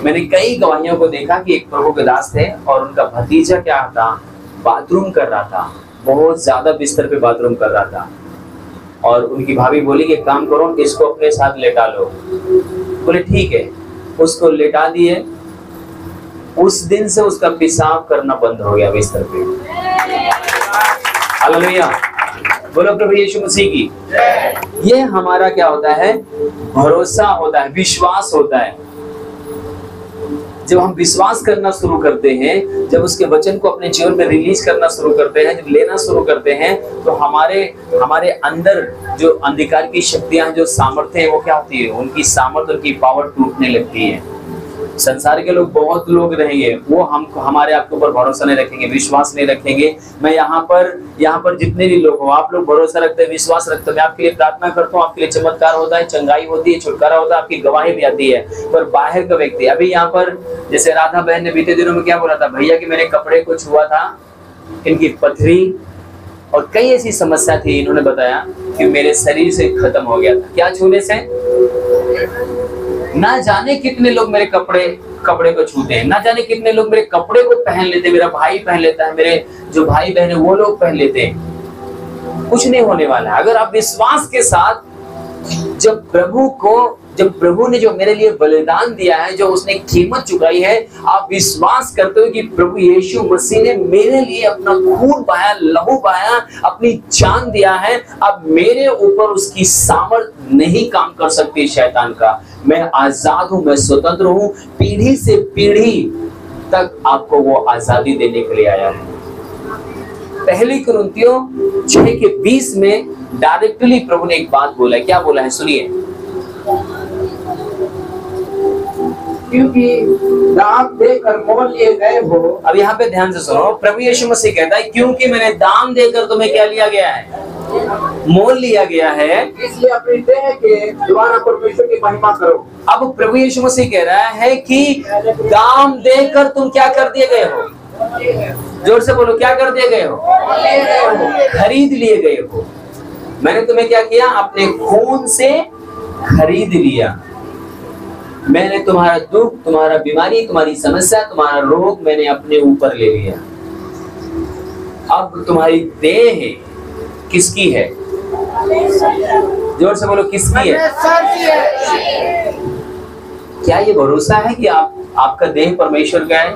मैंने कई गवाहियों को देखा कि एक प्रभु के दास थे और उनका भतीजा क्या था, बाथरूम कर रहा था, बहुत ज्यादा बिस्तर पे बाथरूम कर रहा था। और उनकी भाभी बोली कि काम करो, इसको अपने साथ लेटा लो। बोले ठीक है, उसको लेटा दिए। उस दिन से उसका पेशाब करना बंद हो गया बिस्तर पे। हालेलुया, बोलो प्रभु यीशु मसीह की। ये हमारा क्या होता है, भरोसा होता है, विश्वास होता है। जब हम विश्वास करना शुरू करते हैं, जब उसके वचन को अपने जीवन में रिलीज करना शुरू करते हैं, जब लेना शुरू करते हैं, तो हमारे अंदर जो अंधकार की शक्तियां हैं, जो सामर्थ्य है, वो क्या होती है, उनकी सामर्थ्य, उनकी पावर टूटने लगती है। संसार के लोग, बहुत लोग रहेंगे, वो हमारे आपके ऊपर भरोसा नहीं रखेंगे, विश्वास नहीं रखेंगे। मैं यहाँ पर जितने भी लोग हो, आप लोग भरोसा रखते हैं, विश्वास रखते हैं। मैं आपके लिए प्रार्थना करता हूँ, आपके लिए चमत्कार होता है, चंगाई होती है, छुटकारा होता है, आपकी गवाही भी आती है। पर बाहर का व्यक्ति, अभी यहाँ पर जैसे राधा बहन ने बीते दिनों में क्या बोला था, भैया कि मेरे कपड़े को छुआ था, इनकी पथरी और कई ऐसी समस्या थी। इन्होंने बताया कि मेरे शरीर से खत्म हो गया था। क्या छूने से? ना जाने कितने लोग मेरे कपड़े को छूते हैं, ना जाने कितने लोग मेरे कपड़े को पहन लेते हैं, मेरा भाई पहन लेता है, मेरे जो भाई बहन है वो लोग पहन लेते हैं। कुछ नहीं होने वाला है अगर आप विश्वास के साथ, जब प्रभु ने जो मेरे लिए बलिदान दिया है, जो उसने कीमत चुकाई है, आप विश्वास करते हो कि प्रभु यीशु मसीह ने मेरे लिए अपना खून बहाया, लहू बहाया, अपनी जान दिया है, अब मेरे ऊपर उसकी सामर्थ नहीं काम कर सकती शैतान का। मैं आजाद हूं, मैं स्वतंत्र हूं, पीढ़ी से पीढ़ी तक आपको वो आजादी देने के लिए आया है। पहली कुरिन्थियों 6:20 में डायरेक्टली प्रभु ने एक बात बोला है। क्या बोला है, सुनिए। क्योंकि दाम देकर मोल लिए गए हो। अब यहाँ पे ध्यान से सुनो, प्रभु यीशु मसीह कहता है क्योंकि मैंने दाम देकर तुम्हें क्या लिया गया है, मोल लिया गया है, इसलिए अपनी देह के द्वारा परमेश्वर की महिमा करो। अब प्रभु यीशु मसीह कह रहा है कि दाम देकर तुम क्या कर दिए गए हो, जोर से बोलो, क्या कर दिए गए हो, खरीद लिए गए हो। मैंने तुम्हें क्या किया, अपने खून से खरीद लिया। मैंने तुम्हारा दुख, तुम्हारा बीमारी, तुम्हारी समस्या, तुम्हारा रोग मैंने अपने ऊपर ले लिया। अब तुम्हारी देह किसकी है, जोर से बोलो, किसकी है? क्या ये भरोसा है कि आपका देह परमेश्वर का है?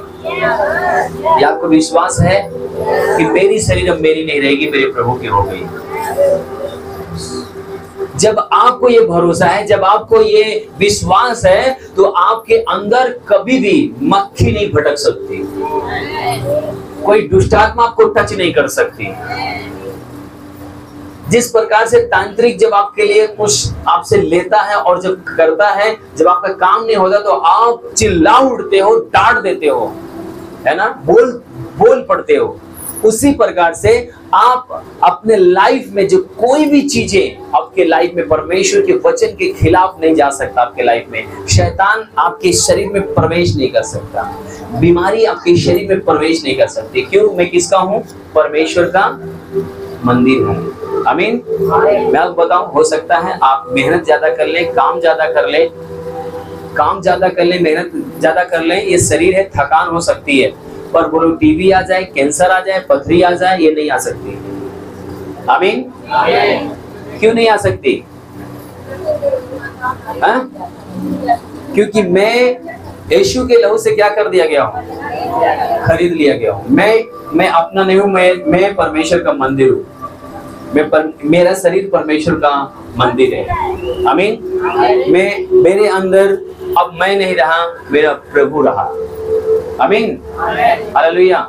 या आपको विश्वास है कि मेरी शरीर अब मेरी नहीं रहेगी, मेरे प्रभु की हो गई? जब आपको ये भरोसा है, जब आपको ये विश्वास है, तो आपके अंदर कभी भी मक्खी नहीं भटक सकती, कोई दुष्टात्मा आपको टच नहीं कर सकती। जिस प्रकार से तांत्रिक जब आपके लिए कुछ आपसे लेता है और जब करता है, जब आपका काम नहीं होता तो आप चिल्ला उठते हो, डांट देते हो, है ना, बोल पड़ते हो। उसी प्रकार से आप अपने लाइफ में जो कोई भी चीजें आपके लाइफ में परमेश्वर के वचन के खिलाफ नहीं जा सकता। आपके लाइफ में शैतान आपके शरीर में प्रवेश नहीं कर सकता, बीमारी आपके शरीर में प्रवेश नहीं कर सकती। क्यों? मैं किसका हूं? परमेश्वर का मंदिर हूं। आमीन। मैं आपको बताऊं, हो सकता है आप मेहनत ज्यादा कर ले, काम ज्यादा कर ले, मेहनत ज्यादा कर ले, ये शरीर है, थकान हो सकती है, पर बोलो टीबी आ जाए, कैंसर आ जाए, पथरी आ जाए, ये नहीं आ सकती। आमीन। क्यों नहीं आ सकती? क्योंकि मैं यीशु के लहू से क्या कर दिया गया हूँ, खरीद लिया गया हूँ। मैं अपना नहीं हूँ, मैं परमेश्वर का मंदिर हूँ। मेरा शरीर परमेश्वर का मंदिर है। आमीन। मेरे अंदर अब मैं नहीं रहा, मेरा प्रभु रहा। आमीन। हालेलुया।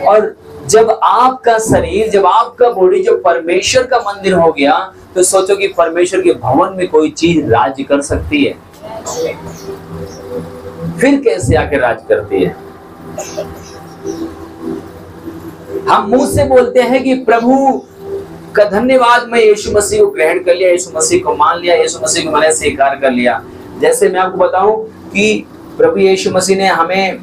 और जब आपका शरीर, जब आपका बॉडी जो परमेश्वर का मंदिर हो गया, तो सोचो कि परमेश्वर के भवन में कोई चीज राज्य कर सकती है? फिर कैसे आके राज करती है? हम मुंह से बोलते हैं कि प्रभु का धन्यवाद, मैं यीशु मसीह को ग्रहण कर लिया, यीशु मसीह को मान लिया, यीशु मसीह को मैंने स्वीकार कर लिया। जैसे मैं आपको बताऊं कि प्रभु यीशु मसीह ने हमें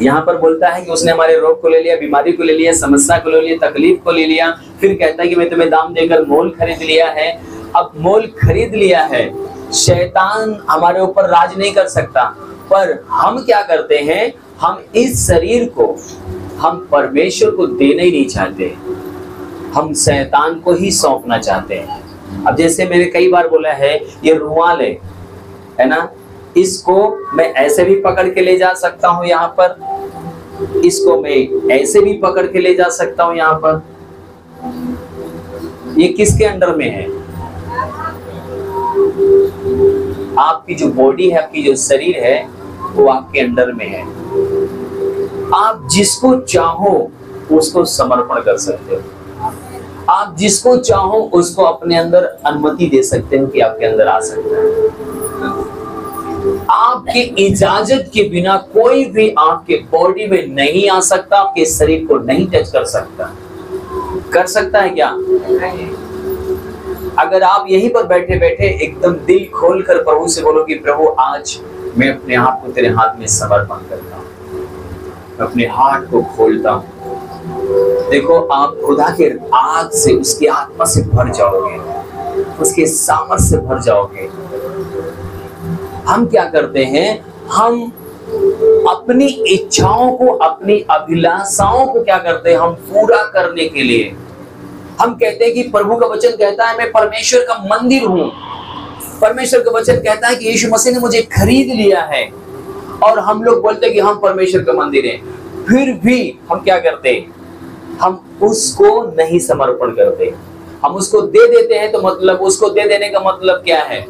यहाँ पर बोलता है कि उसने हमारे रोग को ले लिया, बीमारी को ले लिया, समस्या को ले लिया, तकलीफ को ले लिया। फिर कहता है कि मैं तुम्हें दाम देकर मोल खरीद लिया है। अब मोल खरीद लिया है, शैतान हमारे ऊपर राज नहीं कर सकता। पर हम क्या करते हैं, हम इस शरीर को हम परमेश्वर को देना ही नहीं चाहते, हम शैतान को ही सौंपना चाहते हैं। अब जैसे मैंने कई बार बोला है, ये रुमाल है ना, इसको मैं ऐसे भी पकड़ के ले जा सकता हूं यहाँ पर, इसको मैं ऐसे भी पकड़ के ले जा सकता हूं यहाँ पर। ये किसके अंडर में है? आपकी जो बॉडी है, आपकी जो शरीर है, वो आपके अंडर में है। आप जिसको चाहो उसको समर्पण कर सकते हो, आप जिसको चाहो उसको अपने अंदर अनुमति दे सकते हो कि आपके अंदर आ सकता है। आपके इजाजत के बिना कोई भी आपके बॉडी में नहीं आ सकता, आपके शरीर को नहीं टच कर सकता। कर सकता है क्या? अगर आप यहीं पर बैठे बैठे एकदम दिल खोलकर प्रभु से बोलो कि प्रभु आज मैं अपने आप को तेरे हाथ में समर्पण करता हूँ, अपने हाथ को खोलता हूँ, देखो आप खुदा के आग से, उसकी आत्मा से भर जाओगे, उसके सामर्थ्य से भर जाओगे। हम क्या करते हैं, हम अपनी इच्छाओं को, अपनी अभिलाषाओं को क्या करते हैं, हम पूरा करने के लिए हम कहते हैं कि प्रभु का वचन कहता है मैं परमेश्वर का मंदिर हूं। परमेश्वर का वचन कहता है कि यीशु मसीह ने मुझे खरीद लिया है, और हम लोग बोलते हैं कि हम परमेश्वर का मंदिर हैं। फिर भी हम क्या करते हैं, हम उसको नहीं समर्पण करते, हम उसको दे देते हैं। तो मतलब उसको दे देने का मतलब क्या है?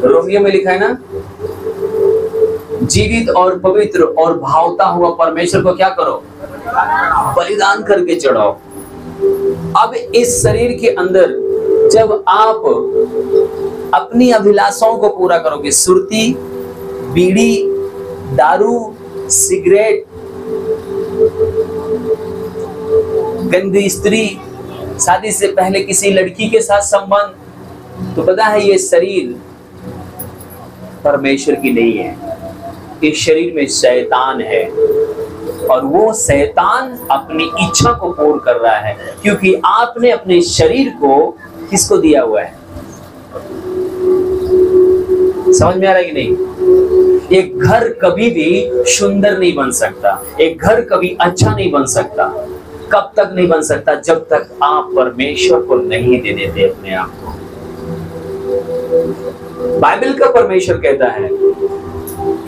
रोमियो में लिखा है ना, जीवित और पवित्र और भावता हुआ परमेश्वर को क्या करो, बलिदान करके चढ़ाओ। अब इस शरीर के अंदर जब आप अपनी अभिलाषाओं को पूरा करोगे, सुरती, बीड़ी, दारू, सिगरेट, गंदी स्त्री, शादी से पहले किसी लड़की के साथ संबंध, तो पता है ये शरीर परमेश्वर की नहीं है, इस शरीर में शैतान है, और वो शैतान अपनी इच्छा को पूर्ण कर रहा है, क्योंकि आपने अपने शरीर को किसको दिया हुआ है? समझ में आ रहा है कि नहीं? एक घर कभी भी सुंदर नहीं बन सकता, एक घर कभी अच्छा नहीं बन सकता। कब तक नहीं बन सकता? जब तक आप परमेश्वर को नहीं दे देते अपने आप को। बाइबल का परमेश्वर कहता है,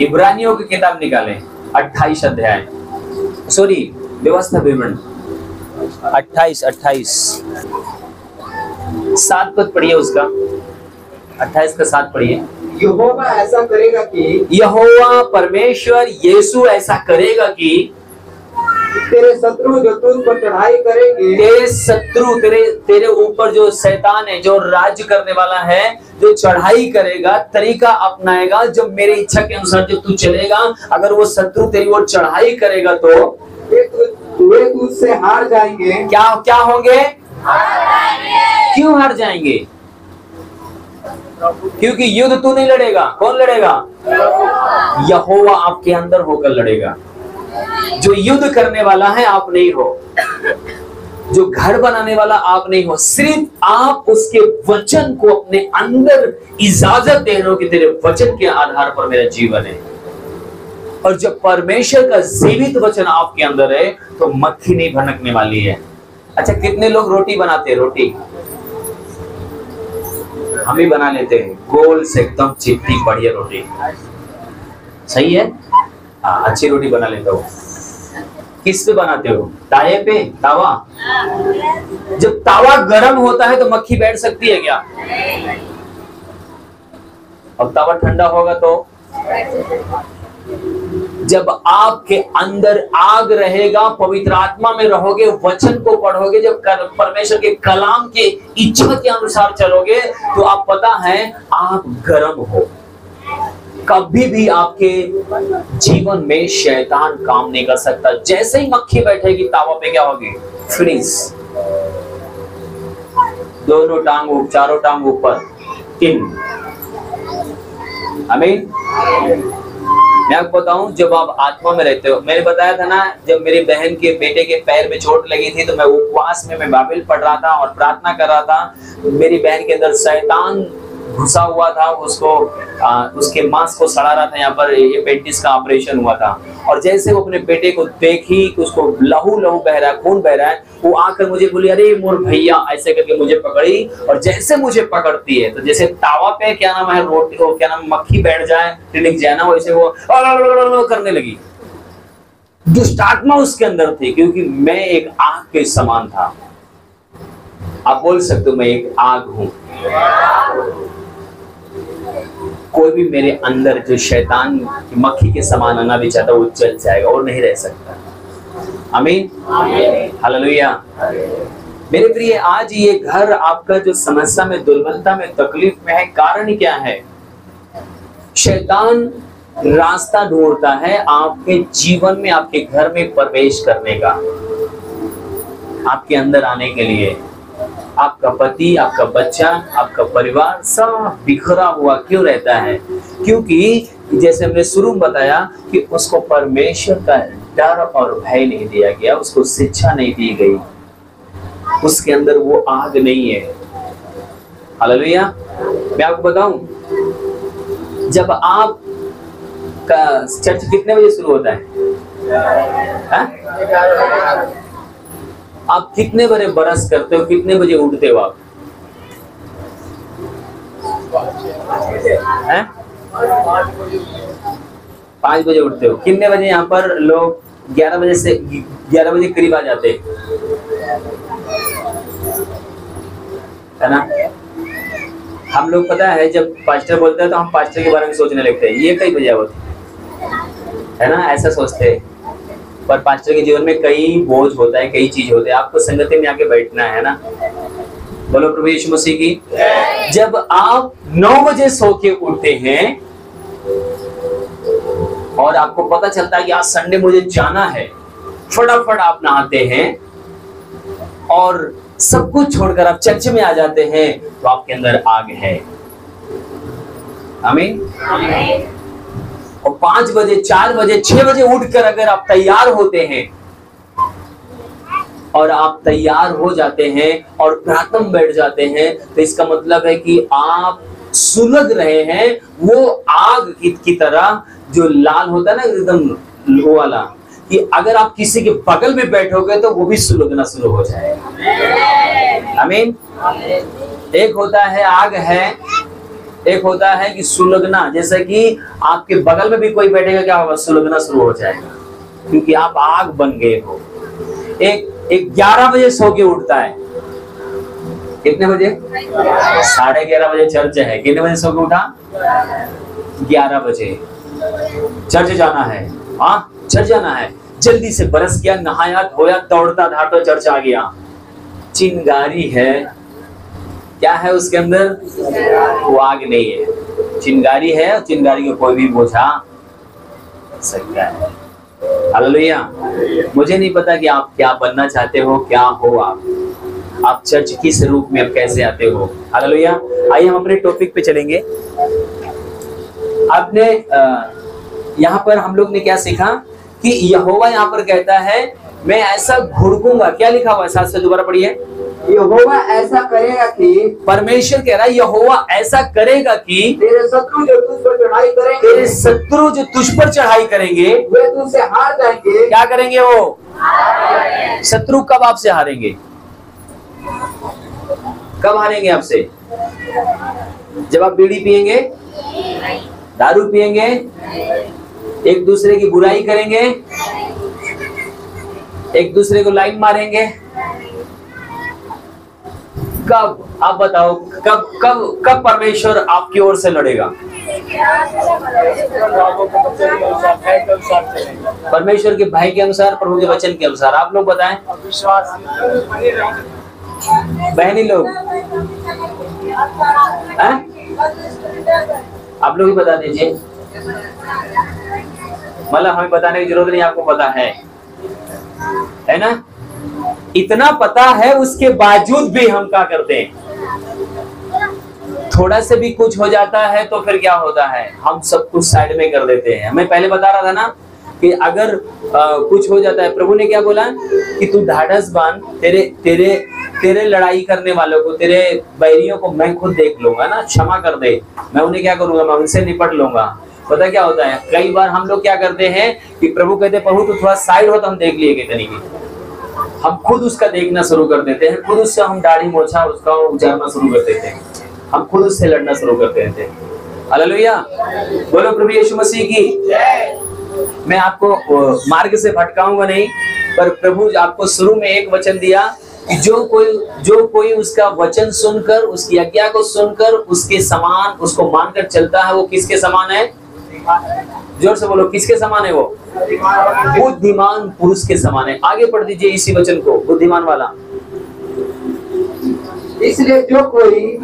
इब्रानियों की किताब निकालें 28 अध्याय, सॉरी व्यवस्था विवरण 28 7 पद पढ़िए, उसका 28 का 7 पढ़िए। यहोवा ऐसा करेगा कि, यहोवा परमेश्वर यीशु ऐसा करेगा कि तेरे शत्रु जो तुझ पर चढ़ाई करेंगे, तेरे शत्रु, तेरे ऊपर जो शैतान है, जो राज्य करने वाला है, जो चढ़ाई करेगा, तरीका अपनाएगा, जब मेरी इच्छा के अनुसार जब तू चलेगा, अगर वो शत्रु तेरी ओर चढ़ाई करेगा तो वे तुझसे हार जाएंगे। क्या होंगे? क्यों हार जाएंगे? क्योंकि युद्ध तू नहीं लड़ेगा, कौन लड़ेगा? यहोवा आपके अंदर होकर लड़ेगा। जो युद्ध करने वाला है आप नहीं हो, जो घर बनाने वाला आप नहीं हो, सिर्फ आप उसके वचन को अपने अंदर इजाजत दे रहे हो कि तेरे वचन के आधार पर मेरा जीवन है। और जब परमेश्वर का जीवित वचन आपके अंदर है तो मक्खी नहीं भनकने वाली है। अच्छा, कितने लोग रोटी बनाते हैं? रोटी हम ही बना लेते हैं, गोल से एकदम चिपटी बढ़िया रोटी, सही है? अच्छी रोटी बना लेता हूँ। किस पे बनाते हो? तावे पे? तावा? जब तावा गर्म होता है तो मक्खी बैठ सकती है क्या? और तावा ठंडा होगा तो? जब आपके अंदर आग रहेगा, पवित्र आत्मा में रहोगे, वचन को पढ़ोगे, जब परमेश्वर के कलाम के इच्छा के अनुसार चलोगे, तो आप पता है आप गर्म हो। कभी भी आपके जीवन में शैतान काम नहीं कर सकता। जैसे ही मक्खी बैठेगी तावा पे, क्या होगी? फ्रीज। दोनों टांग, चारों टांग ऊपर, इन। आमीन। मैं आपको बताऊं, जब आप आत्मा में रहते हो, मैंने बताया था ना, जब मेरी बहन के बेटे के पैर में चोट लगी थी तो मैं उपवास में, मैं बाइबल पढ़ रहा था और प्रार्थना कर रहा था। मेरी बहन के अंदर शैतान घुसा हुआ था, उसको उसके मांस को सड़ा रहा था, यहाँ पर एपेंडिक्स का ऑपरेशन हुआ था। और जैसे वो अपने बेटे को देखी कि उसको लहू लहू बह रहा है, खून बह रहा है, वो आकर मुझे बोली, अरे मोर भैया, ऐसे करके मुझे पकड़ी। और जैसे मुझे पकड़ती है तो जैसे तावा पे क्या नाम है रोटी को क्या नाम मक्खी बैठ जाए, टिक जाए ना, वैसे वो करने लगी। दुष्टात्मा उसके अंदर थी, क्योंकि मैं एक आग के समान था। आप बोल सकते हो मैं एक आग हूं। कोई भी मेरे अंदर जो शैतान की मक्खी के समान आना भी चाहता, वो जल जाएगा और नहीं रह सकता। आमीन, हालेलुया। मेरे प्रिय, आज ये घर आपका जो समस्या में, दुर्बलता में, तकलीफ में है, कारण क्या है? शैतान रास्ता ढूंढता है आपके जीवन में, आपके घर में प्रवेश करने का, आपके अंदर आने के लिए। आपका पति, आपका बच्चा, आपका परिवार सब बिखरा हुआ क्यों रहता है? क्योंकि जैसे हमने शुरू में बताया कि उसको परमेश्वर का डर और भय नहीं दिया गया, उसको शिक्षा नहीं दी गई, उसके अंदर वो आग नहीं है। हालेलुया। मैं आपको बताऊं, जब आप का चर्च कितने बजे शुरू होता है? आप कितने बजे ब्रश करते हो? कितने बजे उठते हो आप? 5 बजे उठते हो। कितने बजे यहाँ पर लोग 11 बजे से 11 बजे करीब आ जाते हैं, है ना? हम लोग पता है जब पास्टर बोलते हैं तो हम पास्टर के बारे में सोचने लगते हैं, ये कई बजे होती है ना, ऐसा सोचते हैं। पर पास्टर के जीवन में कई बोझ होता है, कई चीज होते हैं, आपको संगति में आके बैठना है ना। बोलो प्रभु यीशु मसीह की। जब आप 9 बजे सो के उठते हैं और आपको पता चलता है कि आज संडे मुझे जाना है, फटाफट आप नहाते हैं और सब कुछ छोड़कर आप चर्च में आ जाते हैं, तो आपके अंदर आग है। आमीन। और 5 बजे, 4 बजे, 6 बजे उठकर अगर आप तैयार होते हैं और आप तैयार हो जाते हैं और प्रार्थना में बैठ जाते हैं, तो इसका मतलब है कि आप सुलग रहे हैं वो आग की तरह, जो लाल होता है ना एकदम वो वाला, कि अगर आप किसी के बगल में बैठोगे तो वो भी सुलगना शुरू हो जाएगा। आमीन। एक होता है आग है, एक होता है कि सुलगना। जैसे कि आपके बगल में भी कोई बैठेगा, क्या होगा? सुलगना शुरू हो जाएगा, क्योंकि आप आग बन गए हो। एक 11 बजे सो के उठता है। कितने बजे? 11:30 बजे चर्च है। कितने बजे सो के उठा? 11 बजे। चर्च जाना है। हाँ, चर्च जाना है। जल्दी से ब्रश किया, नहाया धोया, दौड़ता धाड़ता चर्च आ गया। चिंगारी है, क्या है उसके अंदर? वो आग नहीं है, चिंगारी है, और चिंगारी को कोई भी बुझा सकता है। हालेलुया। मुझे नहीं पता कि आप क्या बनना चाहते हो, क्या हो आप चर्च किस रूप में, आप कैसे आते हो। हालेलुया। आइए हम अपने टॉपिक पे चलेंगे। आपने यहाँ पर हम लोग ने क्या सीखा कि यहोवा यहाँ पर कहता है मैं ऐसा घुड़कूंगा। क्या लिखा हुआ है? साथ से दोबारा पढ़िए। यहोवा ऐसा करेगा कि, परमेश्वर कह रहा है यहोवा ऐसा करेगा कि तेरे शत्रु जो तुझ पर चढ़ाई करेंगे, तेरे शत्रु जो तुझ पर चढ़ाई करेंगे, वे तुझसे हार जाएंगे। क्या करेंगे? वो शत्रु कब आपसे हारेंगे? कब हारेंगे आपसे? जब आप बीड़ी पिएंगे, दारू पिएंगे, एक दूसरे की बुराई करेंगे, एक दूसरे को लाइन मारेंगे। कब? आप बताओ, कब परमेश्वर आपकी ओर से लड़ेगा? परमेश्वर के भाई के अनुसार, प्रभु के वचन के अनुसार। आप लोग बताएं। बहनी लोग आप लोग ही बता दीजिए। मतलब हमें बताने की जरूरत नहीं, आपको पता है ना? इतना पता है, उसके बावजूद भी हम क्या करते हैं? थोड़ा से भी कुछ हो जाता है तो फिर क्या होता है? हम सब कुछ साइड में कर देते हैं। मैं पहले बता रहा था ना कि अगर कुछ हो जाता है, प्रभु ने क्या बोला कि तू ढाढ़स बांध, तेरे लड़ाई करने वालों को, तेरे बैरियों को मैं खुद देख लूंगा ना, क्षमा कर दे, मैं उन्हें क्या करूंगा, मैं उनसे निपट लूंगा। पता क्या होता है, कई बार हम लोग क्या करते हैं कि प्रभु कहते प्रभु तू थोड़ा साइड हो तो हम देख लिए के तरीके, हम खुद उसका देखना शुरू कर देते हैं, खुद उससे हम दाढ़ी मोछा उसका उजारना शुरू कर देते हैं, हम खुद उससे लड़ना शुरू कर देते हैं। हालेलुया, बोलो प्रभु यीशु मसीह की। मैं आपको मार्ग से भटकाऊंगा नहीं, पर प्रभु आपको शुरू में एक वचन दिया कि जो कोई उसका वचन सुनकर, उसकी आज्ञा को सुनकर उसके समान उसको मानकर चलता है, वो किसके समान है? जोर से बोलो, किसके समान है वो? बुद्धिमान पुरुष के समान है। आगे पढ़ दीजिए इसी वचन को, बुद्धिमान वाला। इसलिए जो कोई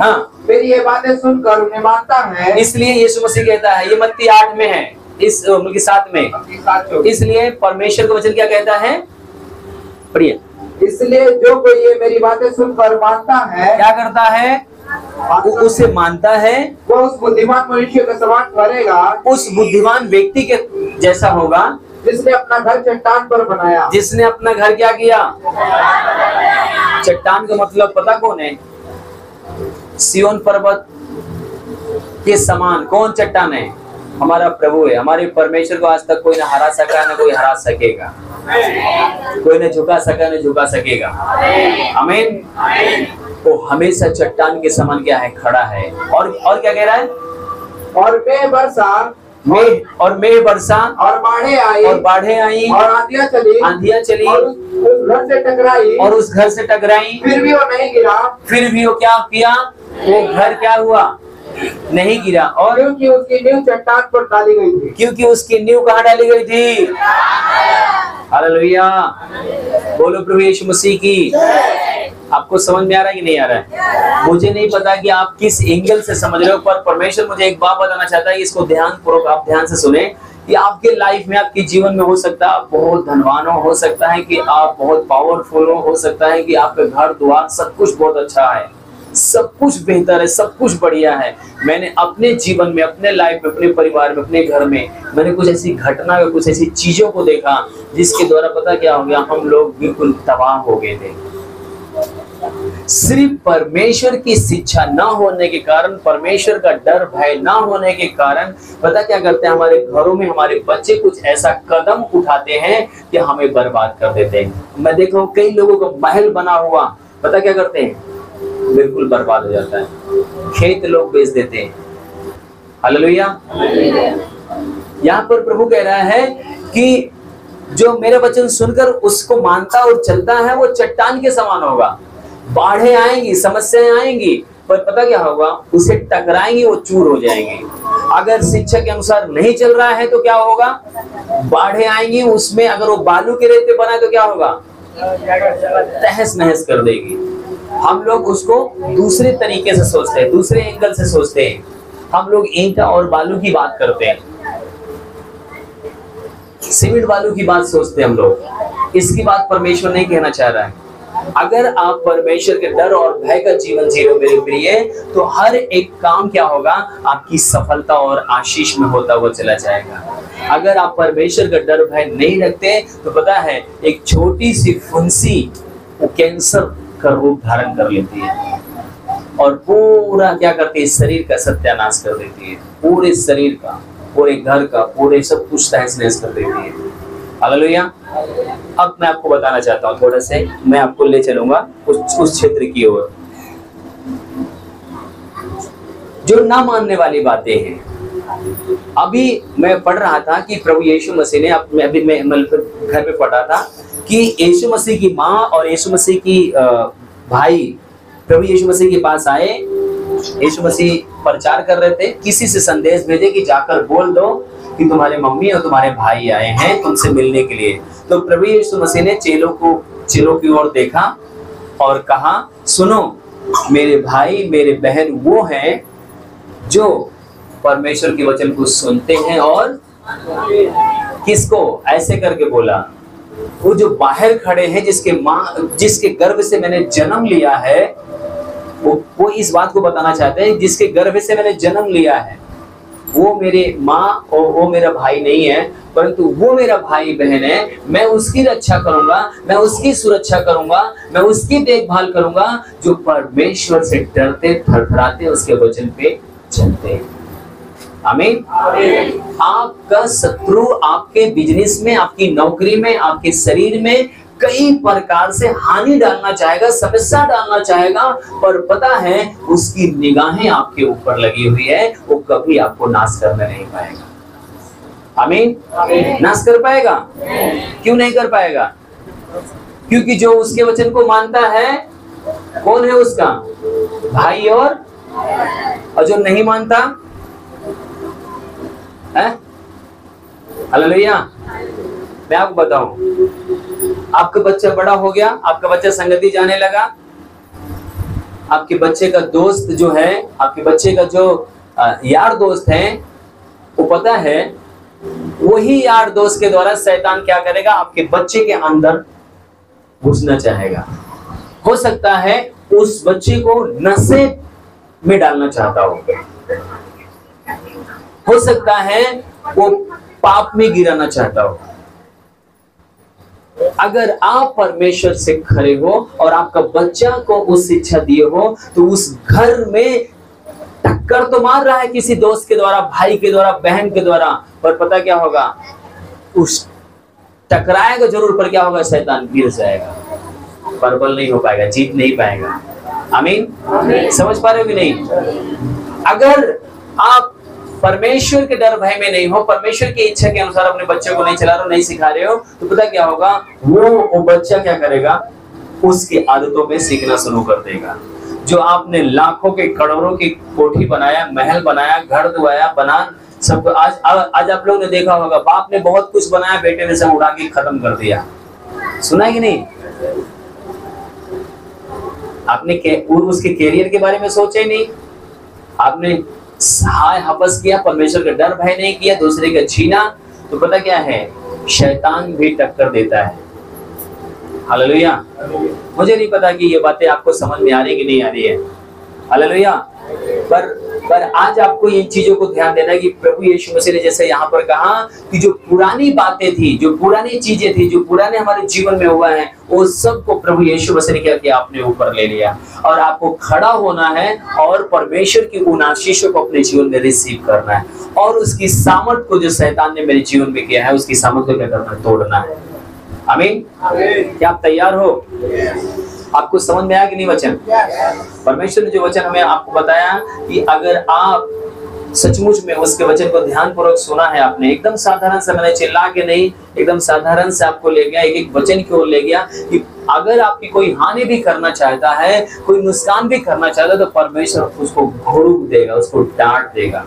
मेरी ये बातें सुनकर उन्हें मानता है, इसलिए यीशु मसीह कहता है, ये मत्ती 8 में है, इस 7 में, इसलिए परमेश्वर का वचन क्या कहता है? पढ़िए। इसलिए जो कोई ये मेरी बातें सुनकर मानता है, क्या करता है? उसे मानता है, वो उस बुद्धिमान मनुष्य के समान ठहरेगा, उस बुद्धिमान व्यक्ति के जैसा होगा जिसने अपना घर चट्टान पर बनाया। जिसने अपना घर क्या किया? चट्टान का मतलब पता कौन है? सिय्योन पर्वत के समान कौन चट्टान है? हमारा प्रभु है। हमारे परमेश्वर को आज तक कोई ना हरा सका, ना कोई हरा सकेगा, कोई न झुका सका, न झुका सकेगा। आमीन। वो हमेशा चट्टान के समान क्या है? खड़ा है। और क्या कह रहा है? और मेघ बरसा, और बाढ़ें आई, और आंधियां चली, और उस घर से टकराई, फिर भी वो नहीं गिरा। फिर भी वो क्या किया? वो घर क्या हुआ? नहीं गिरा। और क्योंकि उसकी नींव चट्टान पर डाली गई थी। क्योंकि उसकी नींव कहाँ डाली गई थी? हालेलुया, बोलो प्रभु यीशु मसीह की। आपको समझ में आ रहा है कि नहीं आ रहा है? मुझे नहीं पता कि आप किस एंगल से समझ रहे हो, पर परमेश्वर मुझे एक बात बताना चाहता है, इसको ध्यानपूर्वक आप ध्यान से सुने कि आपके लाइफ में, आपके जीवन में हो सकता है आप बहुत धनवान हो सकता है कि आप बहुत पावरफुल हो सकता है कि आपका घर द्वार सब कुछ बहुत अच्छा है, सब कुछ बेहतर है, सब कुछ बढ़िया है। मैंने अपने जीवन में, अपने लाइफ में, अपने परिवार में, अपने घर में मैंने कुछ ऐसी घटना, कुछ ऐसी चीजों को देखा जिसके द्वारा पता क्या हो गया, हम लोग बिल्कुल तबाह हो गए थे। सिर्फ परमेश्वर की शिक्षा ना होने के कारण, परमेश्वर का डर भय ना होने के कारण पता क्या करते हैं, हमारे घरों में हमारे बच्चे कुछ ऐसा कदम उठाते हैं कि हमें बर्बाद कर देते हैं। मैं देखो कई लोगों का महल बना हुआ पता क्या करते हैं, बिल्कुल बर्बाद हो जाता है। खेत लोग बेच देते हैं। हालेलुया। यहाँ पर प्रभु कह रहा है कि जो मेरे वचन सुनकर उसको मानता और चलता है वो चट्टान के समान होगा। बाढ़ें आएंगी, समस्याएं आएंगी, पर पता क्या होगा, उसे टकराएंगी, वो चूर हो जाएंगी। अगर शिक्षा के अनुसार नहीं चल रहा है तो क्या होगा, बाढ़ें आएंगी, उसमें अगर वो बालू के रेत पे बना तो क्या होगा, तहस नहस कर देगी। हम लोग उसको दूसरे तरीके से सोचते हैं, दूसरे एंगल से सोचते हैं। हम लोग ईंटा और बालू की बात करते हैं, सीमेंट बालू की बात सोचते हैं हम लोग। इसकी बात परमेश्वर नहीं कहना चाह रहा है। अगर आप परमेश्वर के डर और भय का जीवन जी रहे हो मेरे प्रिय, तो हर एक काम क्या होगा, आपकी सफलता और आशीष में होता हुआ चला जाएगा। अगर आप परमेश्वर का डर भय नहीं रखते तो पता है एक छोटी सी फुंसी वो कैंसर का रूप धारण कर लेती है और पूरा क्या करती है, शरीर का सत्यानाश कर देती है, पूरे शरीर का, पूरे घर का, पूरे सब कुछ तहस नहस कर देती है। हालेलुया। अब मैं आपको बताना चाहता हूँ, थोड़ा से मैं आपको ले चलूंगा उस क्षेत्र की ओर जो ना मानने वाली बातें हैं। अभी मैं पढ़ रहा था कि प्रभु यीशु मसीह ने, अभी मैं घर में पढ़ रहा था कि यीशु मसीह की माँ और यीशु मसीह की भाई प्रभु यीशु मसीह के पास आए। यीशु मसीह प्रचार कर रहे थे, किसी से संदेश भेजे कि जाकर बोल दो कि तुम्हारे मम्मी और तुम्हारे भाई आए हैं तुमसे मिलने के लिए। तो प्रभु यीशु मसीह ने चेलों की ओर देखा और कहा, सुनो मेरे भाई मेरे बहन वो हैं जो परमेश्वर के वचन को सुनते हैं। और किसको ऐसे करके बोला, वो जो बाहर खड़े हैं, जिसके गर्भ से मैंने जन्म लिया है, वो इस बात को बताना चाहते हैं, जिसके गर्भ से मैंने जन्म लिया है वो मेरे माँ और वो मेरा भाई नहीं है, परंतु वो मेरा भाई बहन है। मैं उसकी रक्षा करूंगा, मैं उसकी सुरक्षा करूंगा, मैं उसकी देखभाल करूंगा जो परमेश्वर से डरते, थरथराते, उसके वचन पे चलते हैं। आमीन। आपका शत्रु आपके बिजनेस में, आपकी नौकरी में, आपके शरीर में कई प्रकार से हानि डालना चाहेगा, समस्या डालना चाहेगा, पर पता है उसकी निगाहें आपके ऊपर लगी हुई है, वो कभी आपको नाश करने नहीं पाएगा। आमीन। नाश कर पाएगा? क्यों नहीं कर पाएगा? क्योंकि जो उसके वचन को मानता है, कौन है उसका? भाई। और जो नहीं मानता है, हालेलुया। मैं आपको बताऊं, आपका बच्चा बड़ा हो गया, आपका बच्चा संगति जाने लगा, आपके बच्चे का दोस्त जो है, आपके बच्चे का जो यार दोस्त है, वो पता है वही यार दोस्त के द्वारा शैतान क्या करेगा, आपके बच्चे के अंदर घुसना चाहेगा। हो सकता है उस बच्चे को नशे में डालना चाहता हो सकता है वो पाप में गिराना चाहता हो। अगर आप परमेश्वर से खड़े हो और आपका बच्चा को उस शिक्षा दिए हो, तो उस घर में टक्कर तो मार रहा है किसी दोस्त के द्वारा, भाई के द्वारा, बहन के द्वारा, पर पता क्या होगा, उस टकराएगा जरूर, पर क्या होगा, शैतान गिर जाएगा, प्रबल नहीं हो पाएगा, जीत नहीं पाएगा। आमीन। समझ पा रहे हो कि नहीं? अगर आप परमेश्वर के डर भय में नहीं हो, परमेश्वर की इच्छा के अनुसार अपने बच्चे को नहीं चला रहे हो, नहीं सिखा रहे हो, तो पता क्या होगा, वो बच्चा क्या करेगा, उसकी आदतों में सीखना शुरू कर देगा। जो आपने लाखों के, करोड़ों की कोठी बनाया, महल बनाया, घर दुआया, बना सब, आज आप लोगों ने देखा होगा, बाप ने बहुत कुछ बनाया, बेटे ने सब उड़ा के खत्म कर दिया। सुना है कि नहीं? आपने उसके कैरियर के बारे में सोचा ही नहीं, आपने हाय हपस किया, परमेश्वर का डर भय नहीं किया, दूसरे का छीना, तो पता क्या है, शैतान भी टक्कर देता है। हालेलुया। मुझे नहीं पता कि ये बातें आपको समझ में आ रही कि नहीं आ रही है। हालेलुया। पर आज आपको इन चीजों को ध्यान देना है कि प्रभु यीशु मसीह ने जैसे यहाँ पर कहा कि जो पुरानी बातें थी, जो पुरानी चीजें थी, जो पुराने हमारे जीवन में हुआ है, वो सबको प्रभु यीशु मसीह ने क्या किया, अपने ऊपर ले लिया। और आपको खड़ा होना है और परमेश्वर की उन आशीषों को अपने जीवन में रिसीव करना है, और उसकी सामर्थ को जो शैतान ने मेरे जीवन में किया है, उसकी सामर्थ को क्या करना है, तोड़ना है। आमीन। क्या आप तैयार हो? आपको समझ में आया कि नहीं वचन? परमेश्वर ने जो वचन हमें आपको बताया कि अगर आप सचमुच में उसके वचन को ध्यानपूर्वक सुना है आपने, एकदम साधारण से, मैंने चिल्ला के नहीं, एकदम साधारण से आपको ले गया, एक एक वचन की ओर ले गया कि अगर आपकी कोई हानि भी करना चाहता है, कोई नुकसान भी करना चाहता है, तो परमेश्वर उसको घोड़ूक देगा, उसको डांट देगा।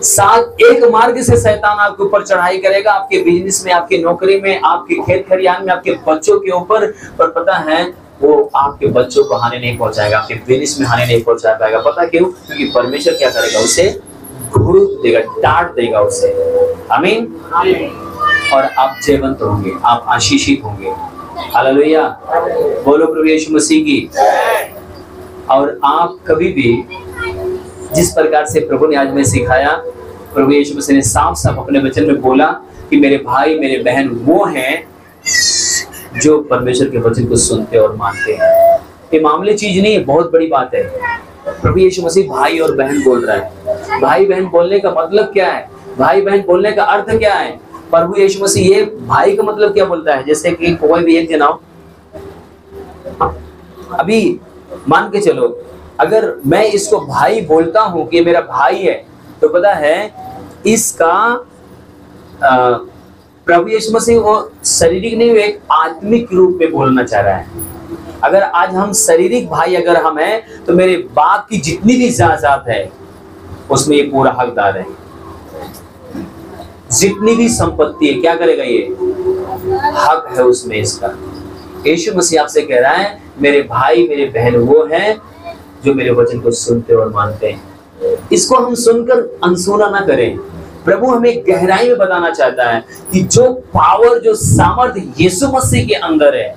साथ एक मार्ग से शैतान आपके ऊपर चढ़ाई करेगा, आपके बिजनेस में, आपकी नौकरी में, आपके खेत खलिहान में, आपके बच्चों के ऊपर, पर पता है वो आपके बच्चों को हानि नहीं पहुंचाएगा, आपके बिजनेस में हानि नहीं पहुंचा पाएगा। पता क्यों? क्योंकि परमेश्वर क्या करेगा, उसे घुड़ूक देगा, डांट देगा उसे। आमीन। और आप जयवंत होंगे, आप आशीषित होंगे। हालेलुया। बोलो प्रभु यीशु मसीह की। और आप कभी भी जिस प्रकार से प्रभु ने आज में सिखाया, प्रभु यीशु मसीह ने साफ साफ अपने वचन में बोला कि मेरे भाई, मेरे बहन वो हैं जो परमेश्वर के वचन को सुनते और मानते हैं। ये मामूली चीज नहीं है, बहुत बड़ी बात है। प्रभु यीशु मसीह भाई और बहन बोल रहा है। भाई बहन बोलने का मतलब क्या है? भाई बहन बोलने का अर्थ क्या है? प्रभु यीशु मसीह ये भाई का मतलब क्या बोलता है? जैसे कि कोई भी एक जनाओ, अभी मान के चलो, अगर मैं इसको भाई बोलता हूं कि मेरा भाई है, तो पता है इसका प्रभु यीशु मसीह वो शारीरिक नहीं, एक आत्मिक रूप में बोलना चाह रहा है। अगर आज हम शारीरिक भाई अगर हम हैं, तो मेरे बाप की जितनी भी जायदाद है उसमें ये पूरा हकदार है। जितनी भी संपत्ति है, क्या करेगा, ये हक है उसमें इसका। यीशु मसीह आपसे कह रहा है, मेरे भाई मेरे बहन वो हैं जो मेरे वचन को सुनते और मानते हैं। इसको हम सुनकर अनसुना ना करें। प्रभु हमें गहराई में बताना चाहता है कि जो पावर, जो सामर्थ्य यीशु मसीह के अंदर है,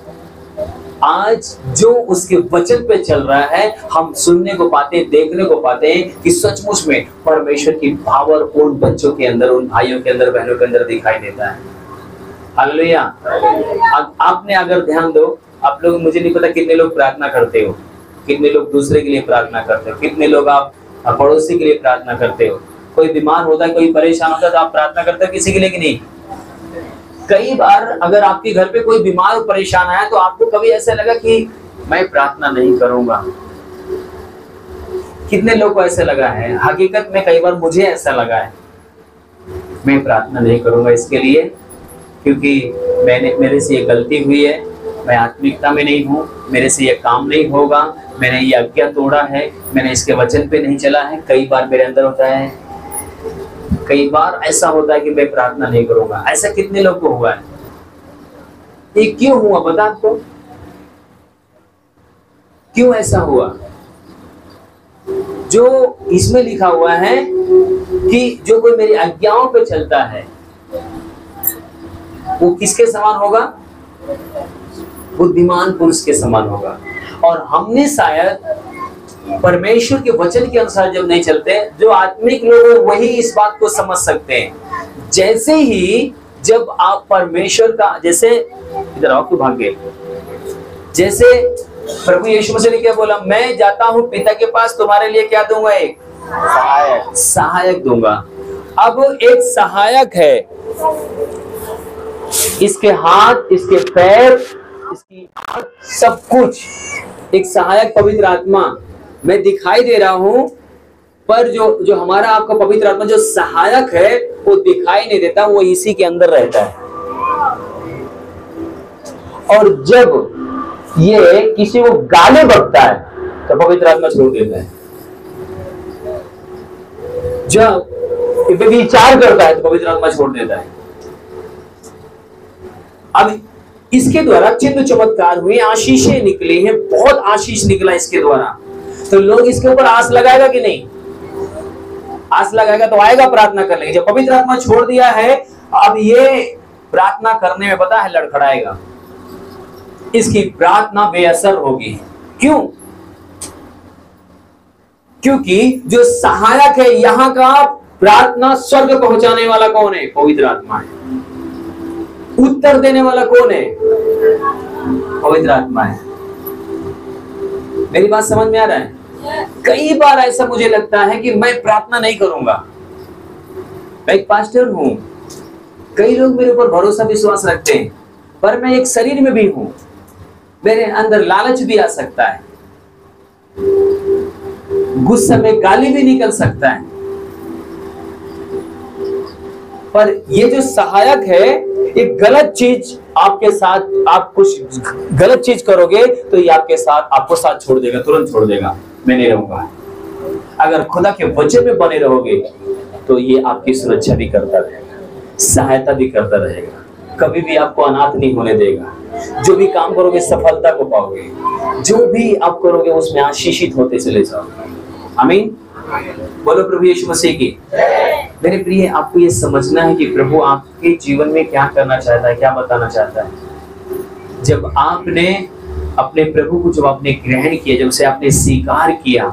आज जो उसके वचन पे चल रहा है, हम सुनने को पाते हैं, देखने को पाते हैं कि सचमुच में परमेश्वर की पावर उन बच्चों के अंदर, उन भाइयों के अंदर, बहनों के अंदर दिखाई देता है। हालेलुया। आपने अगर ध्यान दो, आप लोग, मुझे नहीं पता कितने लोग प्रार्थना करते हो, कितने लोग दूसरे के लिए प्रार्थना करते हो, कितने लोग आप पड़ोसी के लिए प्रार्थना करते हो। कोई बीमार होता है, कोई परेशान होता है तो आप प्रार्थना करते हो किसी के लिए कि नहीं? कई बार अगर आपके घर पे कोई बीमार और परेशान आया तो आपको कभी ऐसा लगा कि मैं प्रार्थना नहीं करूंगा? कितने लोग को ऐसा लगा है? हकीकत में कई बार मुझे ऐसा लगा है, मैं प्रार्थना नहीं करूंगा इसके लिए, क्योंकि मेरे से ये गलती हुई है, मैं आत्मिकता में नहीं हूँ, मेरे से ये काम नहीं होगा, मैंने ये आज्ञा तोड़ा है, मैंने इसके वचन पे नहीं चला है। कई बार मेरे अंदर होता है, कई बार ऐसा होता है कि मैं प्रार्थना नहीं करूंगा। ऐसा कितने लोग को हुआ है? ये क्यों हुआ बता आपको? क्यों ऐसा हुआ? जो इसमें लिखा हुआ है कि जो कोई मेरी आज्ञाओं पे चलता है वो किसके समान होगा? बुद्धिमान पुरुष के समान होगा। और हमने शायद परमेश्वर के वचन के अनुसार जब नहीं चलते, जो आत्मिक लोग हैं वही इस बात को समझ सकते हैं। जैसे ही जब आप परमेश्वर का, जैसे इधर आओ क्यों भाग गए, जैसे प्रभु यीशु मसीह ने क्या बोला, मैं जाता हूं पिता के पास, तुम्हारे लिए क्या दूंगा? एक सहायक दूंगा। अब एक सहायक है, इसके हाथ, इसके पैर, इसकी आंख, सब कुछ एक सहायक पवित्र आत्मा। मैं दिखाई दे रहा हूं, पर जो हमारा आपका पवित्र आत्मा जो सहायक है वो दिखाई नहीं देता, वो इसी के अंदर रहता है। और जब ये किसी को गाली बकता है तो पवित्र आत्मा छोड़ देता है। जब विचार करता है तो पवित्र आत्मा छोड़ देता है। अब इसके द्वारा चिन्ह चमत्कार हुए, आशीषें निकली हैं, बहुत आशीष निकला इसके द्वारा। तो लोग इसके ऊपर आस लगाएगा कि नहीं? आस लगाएगा तो आएगा, प्रार्थना कर लेंगे। जब पवित्र आत्मा छोड़ दिया है, अब ये प्रार्थना करने में पता है लड़खड़ाएगा, इसकी प्रार्थना बेअसर होगी। क्यों? क्योंकि जो सहायक है यहां का, प्रार्थना स्वर्ग पहुंचाने वाला कौन है? पवित्र आत्मा है। उत्तर देने वाला कौन है? पवित्र आत्मा है। मेरी बात समझ में आ रहा है? कई बार ऐसा मुझे लगता है कि मैं प्रार्थना नहीं करूंगा। मैं एक पास्टर हूं, कई लोग मेरे ऊपर भरोसा विश्वास रखते हैं, पर मैं एक शरीर में भी हूं, मेरे अंदर लालच भी आ सकता है, गुस्से में गाली भी निकल सकता है। पर ये जो सहायक है, एक गलत चीज आपके साथ, आप कुछ गलत चीज करोगे तो ये आपके साथ, आपको साथ छोड़ देगा, तुरंत छोड़ देगा, मैं नहीं रहूंगा। अगर खुदा के वचन में बने रहोगे तो ये आपकी सुरक्षा भी करता रहेगा, सहायता भी करता रहेगा, कभी भी आपको अनाथ नहीं होने देगा। जो भी काम करोगे सफलता को पाओगे, जो भी आप करोगे उसमें आशीषित होते चले जाओगे। आमीन। बोलो प्रभु यीशु मसीह की। मेरे प्रिय, आपको ये समझना है कि प्रभु आपके जीवन में क्या करना चाहता है, क्या बताना चाहता है। जब आपने अपने प्रभु को, जब आपने ग्रहण किया, जब उसे आपने स्वीकार किया,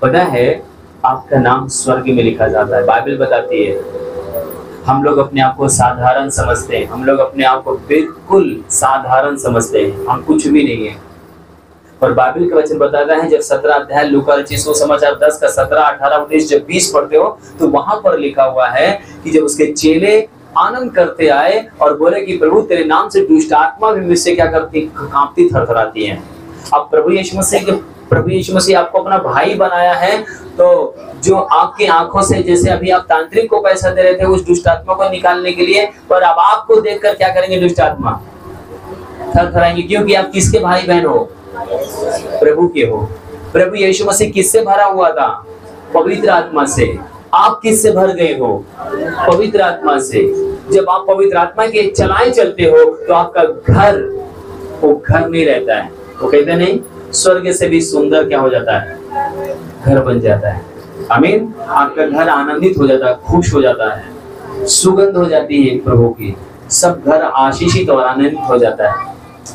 पता है आपका नाम स्वर्ग में लिखा जाता है। बाइबल बताती है। हम लोग अपने आप को साधारण समझते हैं, हम लोग अपने आप को बिल्कुल साधारण समझते हैं, हम कुछ भी नहीं है। और बाइबल का वचन बताता है, जब 17 अध्याय लूका रचित सुसमाचार 10 का 17, 18, 19 जब 20 पढ़ते हो तो वहां पर लिखा हुआ है कि जब उसके चेले आनंद करते आए और बोले कि प्रभु तेरे नाम से दुष्ट आत्मा भी मुझसे क्या करती, कांपती, थरथराती है। अब प्रभु यीशु मसीह आपको अपना भाई बनाया है, तो जो आपकी आंखों से, जैसे अभी आप तांत्रिक को पैसा दे रहे थे उस दुष्ट आत्मा को निकालने के लिए, पर अब आपको देखकर क्या करेंगे दुष्ट आत्मा? थरथराएंगे। क्योंकि आप किसके भाई बहन हो? प्रभु के हो। प्रभु यीशु मसीह किससे भरा हुआ था? पवित्र आत्मा से। आप किससे भर गए हो? पवित्र आत्मा से। जब आप पवित्र आत्मा के चलाए चलते हो तो आपका घर वो घर नहीं रहता है, वो कहते नहीं स्वर्ग से भी सुंदर क्या हो जाता है? घर बन जाता है। आमीन। आपका घर आनंदित हो जाता है, खुश हो जाता है, सुगंध हो जाती है प्रभु की, सब घर आशीषित और आनंदित हो जाता है।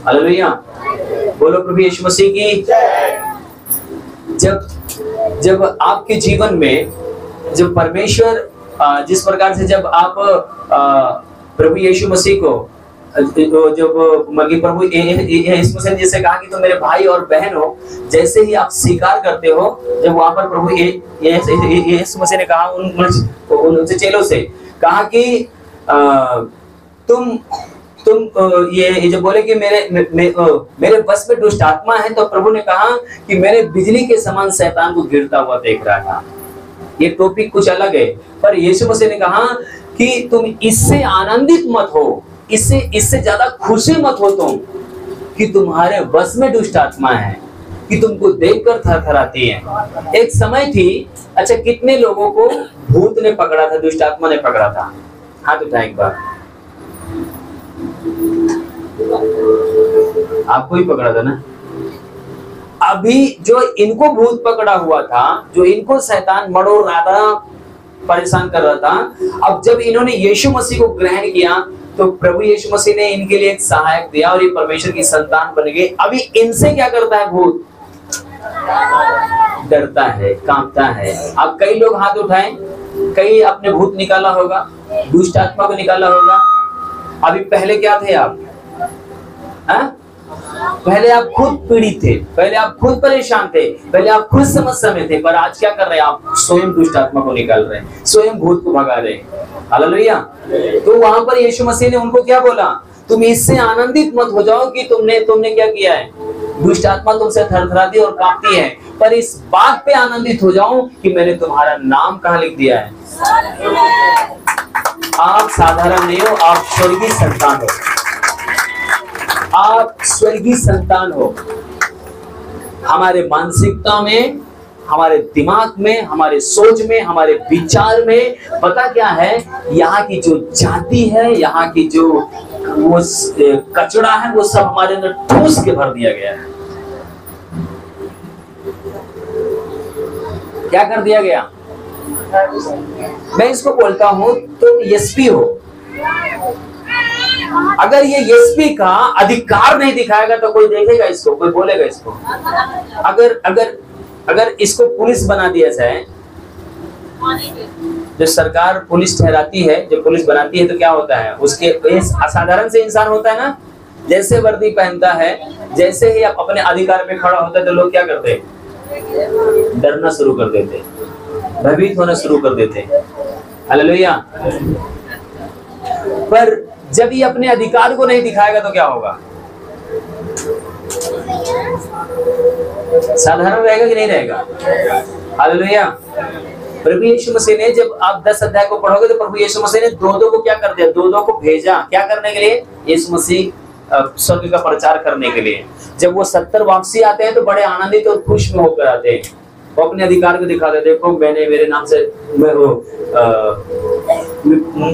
हालेलुया। बोलो प्रभु यीशु मसीह की। जब आपके जीवन में जब परमेश्वर जिस प्रकार से जब आप प्रभु यीशु मसीह को जब प्रभु यीशु मसीह ने जैसे कहा कि तुम मेरे भाई और बहन हो, जैसे ही आप स्वीकार करते हो, जब वहां पर प्रभु यीशु मसीह ने कहा उनसे चेलों से कहा कि तुम ये जब बोले कि मेरे बस में दुष्ट आत्मा है, तो प्रभु ने कहा कि मैंने बिजली के समान शैतान को गिरता हुआ देख रहा था। ये टॉपिक कुछ अलग है, पर यीशु मसीह ने कहा कि तुम इससे आनंदित मत हो, इससे ज्यादा खुशी मत हो तुम कि तुम्हारे बस में दुष्ट आत्मा है, कि तुमको देखकर थरथराती है। एक समय थी, अच्छा कितने लोगों को भूत ने पकड़ा था, दुष्ट आत्मा ने पकड़ा था? हाथ उठाएं एक बार। आपको ही पकड़ा था ना? अभी जो इनको भूत पकड़ा हुआ था, जो इनको शैतान मरोड़ रहा था, परेशान कर रहा था, अब जब इन्होंने यीशु मसीह को ग्रहण किया तो प्रभु यीशु मसीह ने इनके लिए एक सहायक दिया और ये परमेश्वर की संतान बन गए। अभी इनसे क्या करता है भूत? डरता है, कांपता है। अब कई लोग हाथ उठाएं, कई अपने भूत निकाला होगा, दुष्ट आत्मा को निकाला होगा। अभी पहले क्या थे आप? पहले आप खुद पीड़ित थे, पहले आप खुद परेशान थे, पहले आप खुद समस्या में थे, पर आज क्या कर रहे हैं आप? स्वयं दुष्ट आत्मा को निकाल रहे हैं, स्वयं भूत को भगा रहे हैं। हालेलुया। तो वहां पर यीशु मसीह ने उनको क्या बोला? तुम इससे आनंदित मत हो जाओ कि तुमने क्या किया है, दुष्ट आत्मा तुमसे थरथराती और कांपती है, पर इस बात पे आनंदित हो जाओ कि मैंने तुम्हारा नाम कहाँ लिख दिया है। आप साधारण नहीं हो, आप स्वर्गीय संतान हो, आप स्वर्गीय संतान हो। हमारे मानसिकता में, हमारे दिमाग में, हमारे सोच में, हमारे विचार में पता क्या है, यहाँ की जो जाति है, यहाँ की जो वो कचरा है, वो सब हमारे अंदर ठूस के भर दिया गया है। क्या कर दिया गया? मैं इसको बोलता हूं तुम एसपी हो। अगर ये एसपी का अधिकार नहीं दिखाएगा तो कोई देखेगा इसको, कोई बोलेगा इसको। अगर इसको पुलिस बना दिया जाए, जो सरकार पुलिस ठहराती है, जो पुलिस बनाती है, तो क्या होता है? उसके असाधारण से इंसान होता है ना, जैसे वर्दी पहनता है, जैसे ही आप अपने अधिकार पे खड़ा होता है तो लोग क्या करते हैं? डरना शुरू कर देते, भयभीत होना शुरू कर देते। हालेलुया। पर जब ये अपने अधिकार को नहीं दिखाएगा तो क्या होगा? साधारण रहेगा कि नहीं रहेगा? हालेलुया। प्रभु यीशु मसीह ने, जब आप 10 अध्याय को पढ़ोगे तो प्रभु यीशु मसीह ने दो को क्या कर दिया? दो को भेजा, क्या करने के लिए? यीशु मसीह स्वर्ग का प्रचार करने के लिए। जब वो 70 वापसी आते हैं तो बड़े आनंदित और खुश में होकर आते हैं, वो अपने अधिकार को दिखाते, देखो मैंने, मेरे नाम से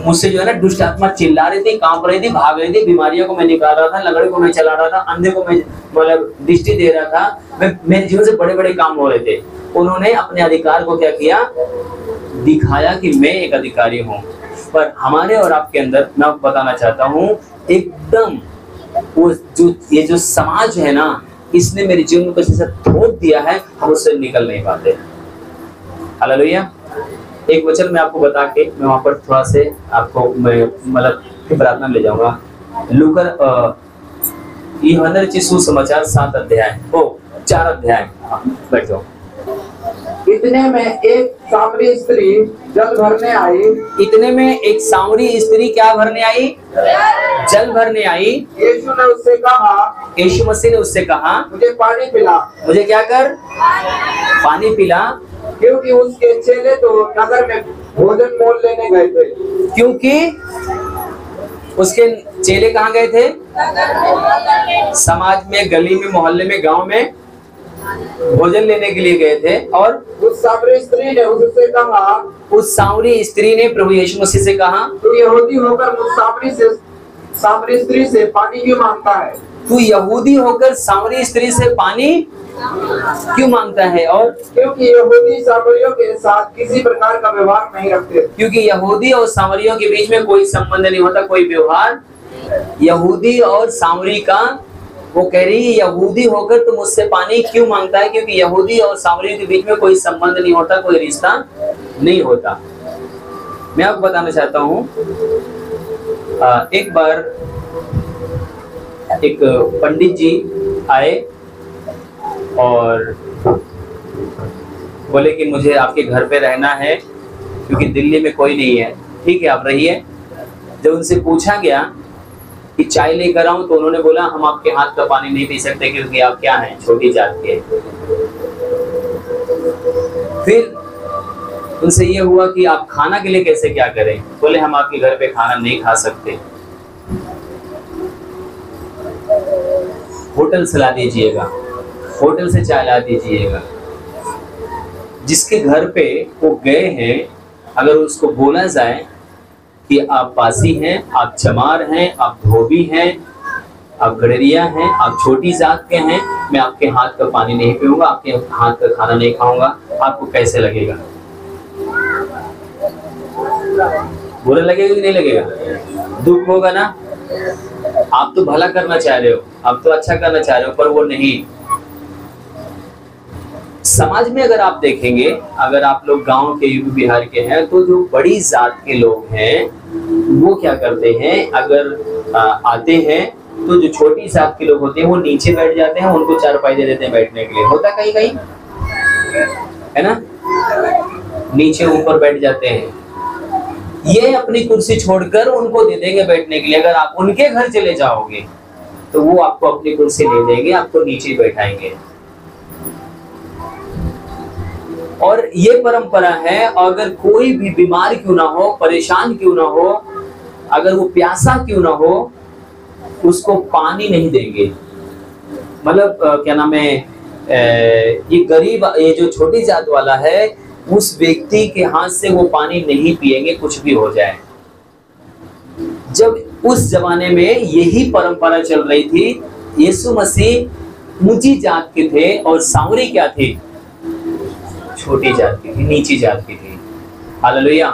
मुझसे जो है ना दुष्ट आत्मा चिल्ला रही थी, कांप रही थी, भाग रही थी, बीमारियों को मैं निकाल रहा था, लंगड़े को मैं चला रहा था, अंधे को मैं मतलब दृष्टि दे रहा था, मेरे जीवन से बड़े बड़े काम हो रहे थे। उन्होंने अपने अधिकार को क्या किया? दिखाया कि मैं एक अधिकारी हूँ। पर हमारे और आपके अंदर, मैं आपको बताना चाहता हूँ, एकदम वो ये जो समाज है ना, इसने मेरे जीवन में कुछ ऐसा थोप दिया है, हम उससे निकल नहीं पाते। हालेलुया। एक वचन मैं आपको बता के मैं वहां पर थोड़ा से आपको मैं मतलब प्रार्थना ले जाऊंगा। लूका यूहन्ना रचित सुसमाचार 7 अध्याय, 4 अध्याय, बैठ जाओ। इतने में एक सामरी स्त्री जल भरने आई। इतने में एक सामरी स्त्री क्या भरने आई? जल भरने आई। यीशु ने उससे कहा, यीशु मसीह ने उससे कहा, मुझे पानी पिला। मुझे क्या कर? पानी पिला। क्योंकि उसके चेले तो नगर में भोजन मोल लेने गए थे। क्योंकि उसके चेले कहाँ गए थे? समाज में, गली में, मोहल्ले में, गांव में भोजन लेने के लिए गए थे। और उस सामरी स्त्री ने उससे कहा, उस सामरी स्त्री ने प्रभु यीशु मसीह से कहा, तू यहूदी होकर मुझ सामरी स्त्री से पानी क्यों मांगता है? तू यहूदी होकर सामरी स्त्री से पानी क्यों मांगता है? और क्योंकि यहूदी सामरियों के साथ किसी प्रकार का व्यवहार नहीं रखते। क्योंकि यहूदी और सामरियों के बीच में कोई संबंध नहीं होता, कोई व्यवहार। यहूदी और सामरी का वो कह रही है यहूदी होकर तो मुझसे पानी क्यों मांगता है? क्योंकि यहूदी और सामरियों के बीच में कोई संबंध नहीं होता, कोई रिश्ता नहीं होता। मैं आपको बताना चाहता हूं, एक बार एक पंडित जी आए और बोले कि मुझे आपके घर पे रहना है क्योंकि दिल्ली में कोई नहीं है। ठीक है, आप रहिए। जब उनसे पूछा गया कि चाय लेकर आऊं तो उन्होंने बोला हम आपके हाथ का पानी नहीं पी सकते क्योंकि आप क्या हैं, छोटी जात के। फिर उनसे ये हुआ कि आप खाना के लिए कैसे क्या करें? बोले हम आपके घर पे खाना नहीं खा सकते, होटल से ला दीजिएगा, होटल से चाय ला दीजिएगा। जिसके घर पे वो गए हैं, अगर उसको बोला जाए कि आप पासी हैं, आप चमार हैं, आप धोबी हैं, आप गडरिया हैं, आप छोटी जात के हैं, मैं आपके हाथ का पानी नहीं पीऊंगा, आपके हाथ का खाना नहीं खाऊंगा, आपको कैसे लगेगा? बुरा लगेगा कि नहीं लगेगा? दुख होगा ना? आप तो भला करना चाह रहे हो, आप तो अच्छा करना चाह रहे हो, पर वो नहीं। समाज में अगर आप देखेंगे, अगर आप लोग गांव के, यूपी बिहार के हैं, तो जो बड़ी जात के लोग हैं वो क्या करते हैं, अगर आते हैं तो जो छोटी जात के लोग होते हैं वो नीचे बैठ जाते हैं, उनको चारपाई दे देते हैं बैठने के लिए। होता कहीं कहीं है ना, नीचे ऊपर बैठ जाते हैं। ये अपनी कुर्सी छोड़कर उनको दे देंगे बैठने के लिए। अगर आप उनके घर चले जाओगे तो वो आपको अपनी कुर्सी ले देंगे, आपको नीचे बैठाएंगे। और ये परंपरा है, अगर कोई भी बीमार क्यों ना हो, परेशान क्यों ना हो, अगर वो प्यासा क्यों ना हो, उसको पानी नहीं देंगे। मतलब क्या नाम है, ये गरीब, ये जो छोटी जात वाला है, उस व्यक्ति के हाथ से वो पानी नहीं पिएंगे, कुछ भी हो जाए। जब उस जमाने में यही परंपरा चल रही थी, यीशु मसीह ऊंची जात के थे और सामरी क्या थी? छोटी जात की थी, नीची जात की थी। हालेलुया।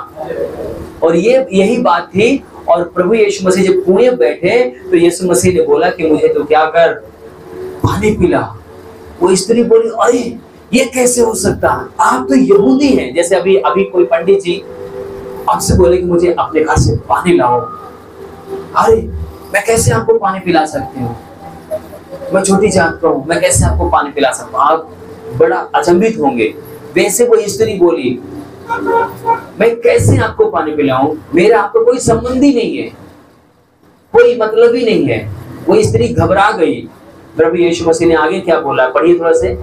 और ये यही बात थी। और प्रभु यीशु मसीह जब कुएं बैठे तो यीशु मसीह ने बोला कि मुझे तो क्या कर, पानी पिला। वो स्त्री बोली अरे ये कैसे हो सकता है, आप तो यहूदी हैं। जैसे अभी कोई पंडित जी आपसे बोले कि मुझे अपने घर से पानी लाओ, अरे मैं कैसे आपको पानी पिला सकती हूँ, मैं छोटी जात का हूँ, मैं कैसे आपको पानी पिला सकता हूँ? आप बड़ा अचंभित होंगे। वैसे वो स्त्री बोली मैं कैसे आपको पानी पिलाऊं, मेरा आपको कोई संबंध ही नहीं है, कोई मतलब ही नहीं है। वो स्त्री घबरा गई। प्रभु यीशु मसीह ने आगे क्या बोला, पढ़िए थोड़ा से।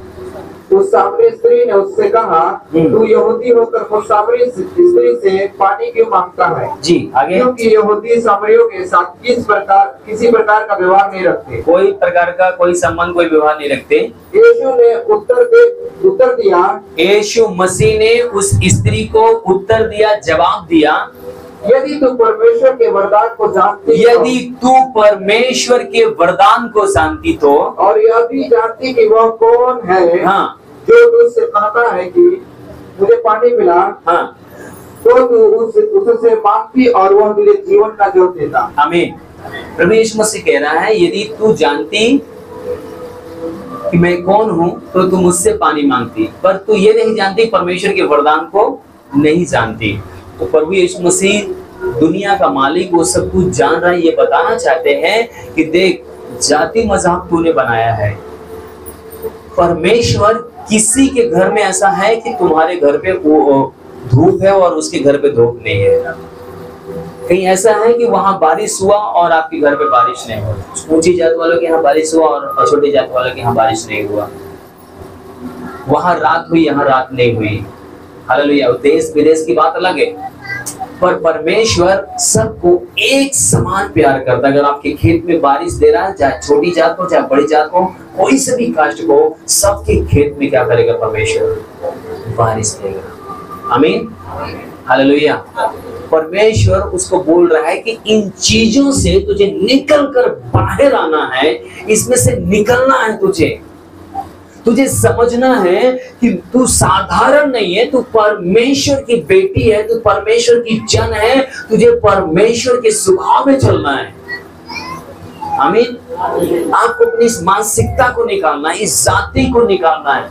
उस सामरी स्त्री ने उससे कहा तू यहूदी होकर मुझ सामरी स्त्री से पानी क्यों मांगता है? जी आगे। क्योंकि यहूदी सामरियों के साथ किसी प्रकार का व्यवहार नहीं रखते, कोई प्रकार का कोई संबंध, कोई व्यवहार नहीं रखते। यीशु ने उत्तर दिया, यीशु मसीह ने उस स्त्री को उत्तर दिया, जवाब दिया, यदि तू परमेश्वर के वरदान को जानती, यदि तू परमेश्वर के वरदान को जानती तो, और यह भी जानती कि वह कौन है, हाँ, जो तुझसे कहता है कि मुझे पानी पिला, हाँ, तो तू उससे मांगती और वह तुझे जीवन का जल देता। आमीन। प्रभु यीशु मसीह कह रहा है यदि तू जानती कि मैं कौन हूँ तो तू मुझसे पानी मांगती, पर तू ये नहीं जानती, परमेश्वर के वरदान को नहीं जानती। तो प्रभु यीशु मसीह दुनिया का मालिक, वो सब कुछ जान रहा है। ये बताना चाहते हैं कि देख, जाति मजाक तूने बनाया है, परमेश्वर किसी के घर में ऐसा है कि तुम्हारे घर पे वो धूप है और उसके घर पे धूप नहीं है। कहीं ऐसा है कि वहां बारिश हुआ और आपके घर पे बारिश नहीं हुआ, ऊंची जात वालों के यहाँ बारिश हुआ और छोटी जात वालों के यहाँ बारिश नहीं हुआ, वहां रात हुई यहाँ रात नहीं हुई। हालेलुया। देश विदेश की बात अलग है, पर परमेश्वर सबको एक समान प्यार करता है। अगर आपके खेत में बारिश दे रहा है, चाहे छोटी जात को चाहे बड़ी जात को, कोई से भी कास्ट को, सबके खेत में क्या करेगा परमेश्वर? बारिश देगा। आमीन। हालेलुया। परमेश्वर उसको बोल रहा है कि इन चीजों से तुझे निकल कर बाहर आना है, इसमें से निकलना है तुझे समझना है कि तू साधारण नहीं है, तू परमेश्वर की बेटी है, तू परमेश्वर की जन है, तुझे परमेश्वर के स्वभाव में चलना है। आमीन। आपको अपनी इस मानसिकता को निकालना है, इस जाति को निकालना है।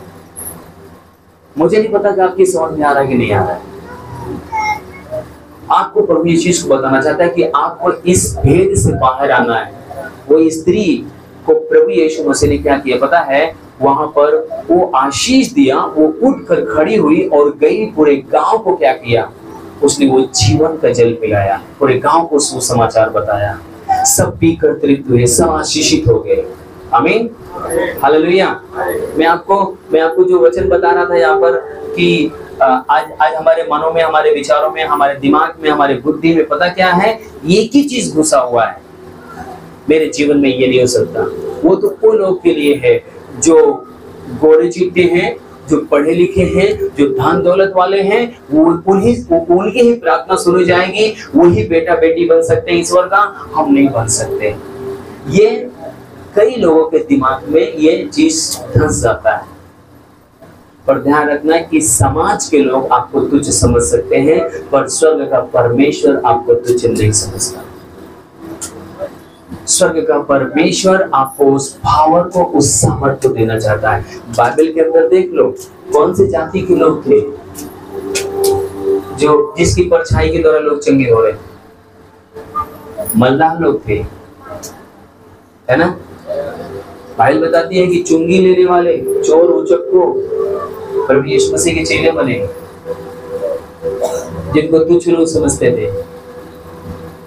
मुझे नहीं पता कि आपकी समझ में आ रहा है कि नहीं आ रहा है। आपको प्रभु इस चीज को बताना चाहता है कि आपको इस भेद से बाहर आना है। वो स्त्री को प्रभु यीशु मसीह ने क्या किया पता है? वहां पर वो आशीष दिया, वो उठकर खड़ी हुई और गई, पूरे गांव को क्या किया? उसने वो जीवन का जल पिलाया, पूरे गांव को सुसमाचार बताया। सब पीकर तृप्त हुए, सब आशीषित हो गए। आमीन, हालेलुया। मैं आपको जो वचन बता रहा था यहाँ पर कि आज हमारे मनों में, हमारे विचारों में, हमारे दिमाग में, हमारे बुद्धि में पता क्या है? एक ही चीज घुसा हुआ है, मेरे जीवन में ये नहीं हो सकता। वो तो वो लोग के लिए है जो गोरे चिट्टे हैं, जो पढ़े लिखे हैं, जो धन दौलत वाले हैं, उनकी ही प्रार्थना सुनी जाएगी, वही बेटा बेटी बन सकते हैं ईश्वर का, हम नहीं बन सकते। ये कई लोगों के दिमाग में ये चीज धंस जाता है। पर ध्यान रखना कि समाज के लोग आपको तुच्छ समझ सकते हैं, पर स्वर्ग का परमेश्वर आपको तुच्छ नहीं समझता। स्वर्ग का परमेश्वर आपको उस पावर को, उस सामर्थ्य को देना चाहता है। बाइबल के अंदर देख लो, कौन सी जाति के लोग थे जो जिसकी परछाई के द्वारा लोग चंगे हो रहे? मल्लाह लोग थे, है ना? बाइबल बताती है कि चुंगी लेने वाले, चोर, उचक्को प्रभु यीशु मसीह के चेले बने, जिनको तुच्छ लोग समझते थे।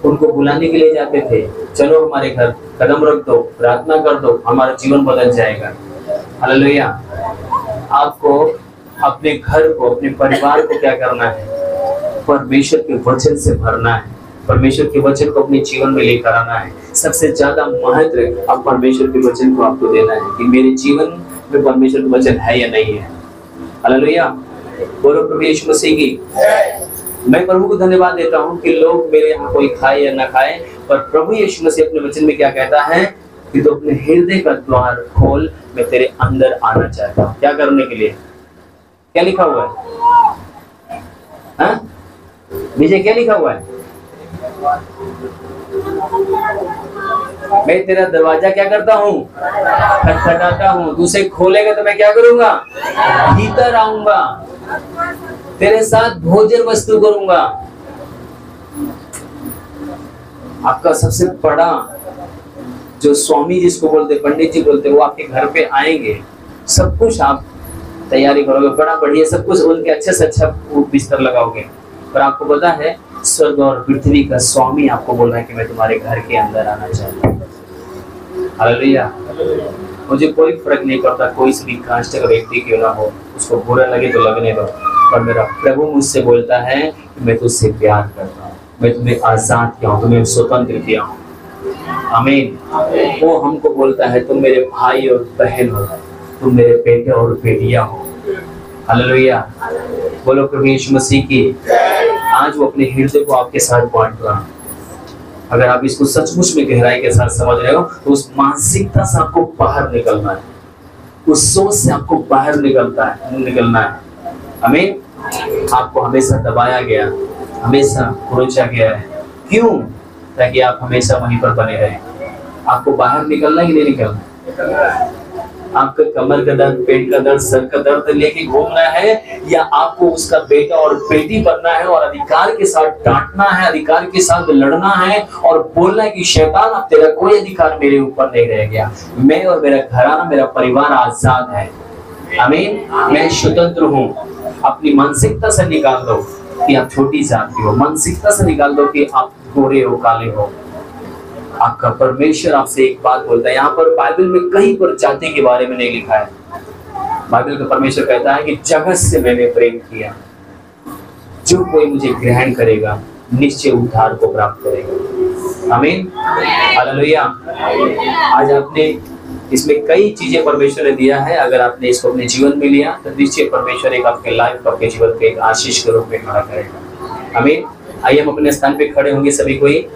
उनको बुलाने के लिए जाते थे, चलो हमारे घर कदम रख दो, प्रार्थना कर दो, हमारा जीवन बदल जाएगा। हालेलुया। आपको अपने घर को, अपने परिवार को क्या करना है? परमेश्वर के वचन से भरना है, परमेश्वर के वचन को अपने जीवन में लेकर आना है। सबसे ज्यादा महत्व अब परमेश्वर के वचन को आपको देना है कि मेरे जीवन में परमेश्वर का वचन है या नहीं है। हालेलुया, बोलो प्रभु यीशु मसीह की। मैं प्रभु को धन्यवाद देता हूँ कि लोग मेरे यहाँ कोई खाए या ना खाए, पर प्रभु यीशु मसीह अपने वचन में क्या कहता है कि तो अपने हृदय का द्वार खोल, मैं तेरे अंदर आना चाहता हूँ। क्या करने के लिए? क्या लिखा हुआ है? हाँ? विजय, क्या लिखा हुआ है? मैं तेरा दरवाजा क्या करता हूँ? खटखटाता हूँ। तू उसे खोलेगा तो मैं क्या करूंगा? भीतर आऊंगा, तेरे साथ भोजन वस्तु करूंगा। आपका सबसे बड़ा जो स्वामी जिसको बोलते, पंडित जी बोलते, वो आपके घर पे आएंगे। सब कुछ आप तैयारी करोगे, बड़ा बढ़िया सब कुछ, उनके अच्छे से अच्छा बिस्तर लगाओगे, पर आपको पता है स्वर्ग और पृथ्वी का स्वामी आपको बोल रहा है कि मैं तुम्हारे घर के अंदर आना चाहता हूँ। हालेलुया। मुझे कोई फर्क नहीं पड़ता कोई सी भी कास्ट का व्यक्ति क्यों ना हो, उसको बुरा लगे तो लगने दो, पर मेरा प्रभु मुझसे बोलता है कि मैं तुझसे प्यार करता हूँ, मैं तुम्हें आजाद किया हूँ, तुम्हें स्वतंत्र किया हूँ। आमीन। वो हमको बोलता है तुम मेरे भाई और बहन हो, तुम मेरे बेटे और बेटियां हो। हालेलुया, बोलो प्रभु यीशु मसीह की। आज वो अपने हृदय को आपके साथ बांट रहा है। अगर आप इसको सचमुच में गहराई के साथ समझ रहे हो तो उस मानसिकता से आपको बाहर निकलना है, उस सोच से आपको बाहर निकलना है। आमीन। आपको हमेशा दबाया गया, हमेशा कुचला गया है, क्यों? ताकि आप हमेशा वहीं पर बने रहें। आपको बाहर निकलना ही नहीं निकलना। आपका कमर का दर्द, पेट का दर्द, सर का दर्द लेके घूमना है, या आपको उसका बेटा और बेटी बनना है और अधिकार के साथ डांटना है, अधिकार के साथ लड़ना है और बोलना है कि शैतान अब तेरा कोई अधिकार मेरे ऊपर नहीं रह गया, मैं और मेरा घराना, मेरा परिवार आजाद है। आमीन। मैं स्वतंत्र हूँ। अपनी मानसिकता से निकाल दो कि आप छोटी जाति हो, मानसिकता से निकाल दो कि आप गोरे हो, काले हो। आपका परमेश्वर आपसे एक बात बोलता है। यहाँ पर बाइबल में कहीं पर जाति के बारे में नहीं लिखा है। बाइबल का परमेश्वर कहता है कि जगत से मैंने प्रेम किया, जो कोई मुझे ग्रहण करेगा निश्चय उद्धार को प्राप्त करेगा। आमीन। हालेलुया। आज आपने इसमें कई चीजें परमेश्वर ने दिया है, अगर आपने इसको अपने जीवन में लिया तो निश्चय परमेश्वर एक आपके लाइफ को, आपके जीवन को एक आशीष के रूप में खड़ा करेगा। आमीन। आइए हम अपने स्थान पे खड़े होंगे सभी कोई।